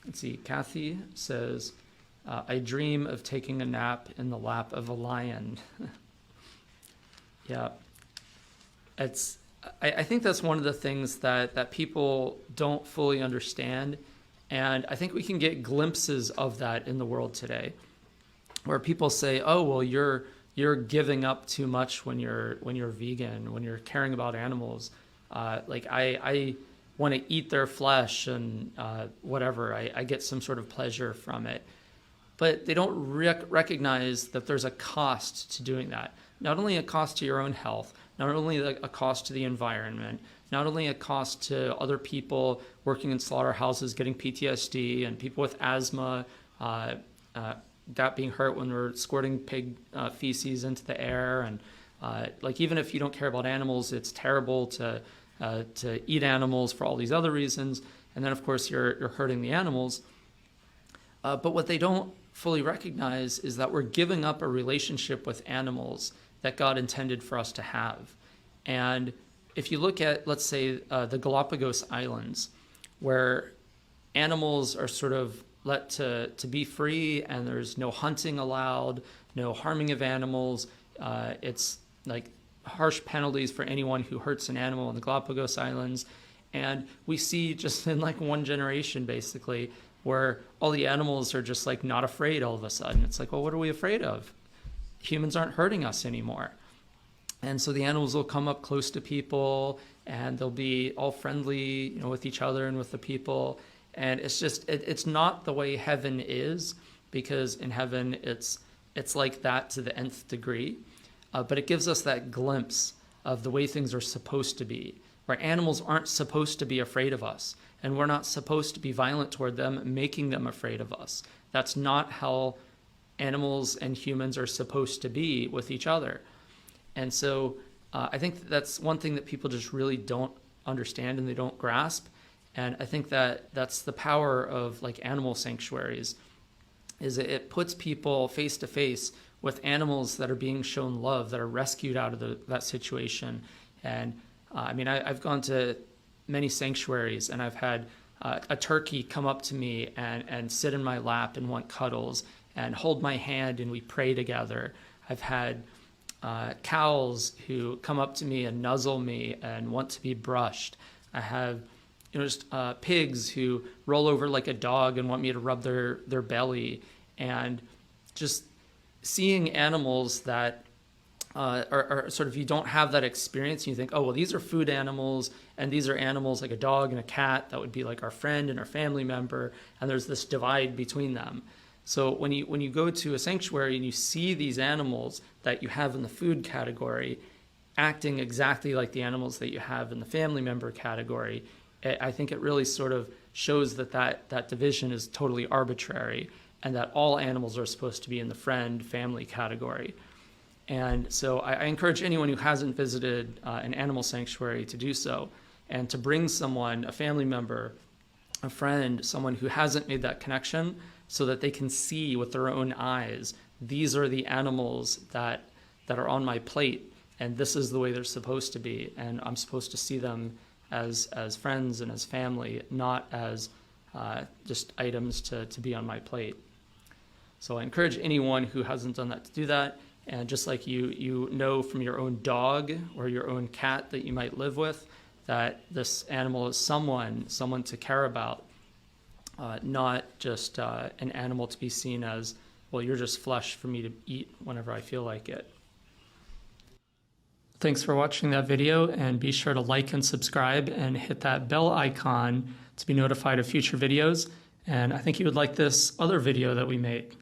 let's see, Kathy says, I dream of taking a nap in the lap of a lion. Yeah. I think that's one of the things that people don't fully understand. And I think we can get glimpses of that in the world today, where people say, oh, well, you're giving up too much when you're vegan, when you're caring about animals. Like I want to eat their flesh and whatever. I get some sort of pleasure from it. But they don't recognize that there's a cost to doing that. Not only a cost to your own health, not only a cost to the environment, not only a cost to other people working in slaughterhouses getting PTSD and people with asthma got being hurt when we're squirting pig feces into the air. And like even if you don't care about animals, it's terrible to eat animals for all these other reasons. And then of course you're hurting the animals. But what they don't fully recognize is that we're giving up a relationship with animals that God intended for us to have. And if you look at, let's say, the Galapagos Islands, where animals are sort of let to be free and there's no hunting allowed, no harming of animals, it's like harsh penalties for anyone who hurts an animal in the Galapagos Islands. And we see just in like one generation, basically, where all the animals are just like not afraid all of a sudden. It's like, well, what are we afraid of? Humans aren't hurting us anymore. And so the animals will come up close to people and they'll be all friendly, with each other and with the people. And it's just, it's not the way heaven is, because in heaven it's like that to the nth degree. But it gives us that glimpse of the way things are supposed to be, where animals aren't supposed to be afraid of us. And we're not supposed to be violent toward them, making them afraid of us. That's not how animals and humans are supposed to be with each other. And so I think that's one thing that people just really don't understand and they don't grasp. And I think that that's the power of like animal sanctuaries, is it puts people face to face with animals that are being shown love, that are rescued out of that situation. And I mean, I've gone to many sanctuaries and I've had a turkey come up to me and sit in my lap and want cuddles and hold my hand and we pray together. I've had cows who come up to me and nuzzle me and want to be brushed. I have just pigs who roll over like a dog and want me to rub their belly. And just seeing animals that are sort of, you don't have that experience, and you think, oh, well, these are food animals, and these are animals like a dog and a cat that would be like our friend and our family member, and there's this divide between them. So when you go to a sanctuary and you see these animals that you have in the food category acting exactly like the animals that you have in the family member category, I think it really sort of shows that division is totally arbitrary and that all animals are supposed to be in the friend, family category. And so I encourage anyone who hasn't visited an animal sanctuary to do so, and to bring someone, a family member, a friend, someone who hasn't made that connection, so that they can see with their own eyes, these are the animals that are on my plate, and this is the way they're supposed to be, and I'm supposed to see them as friends and as family, not as just items to be on my plate. So I encourage anyone who hasn't done that to do that. And just like you know from your own dog or your own cat that you might live with, that this animal is someone to care about, not just an animal to be seen as, well, you're just flesh for me to eat whenever I feel like it. Thanks for watching that video, and be sure to like and subscribe and hit that bell icon to be notified of future videos. And I think you would like this other video that we made.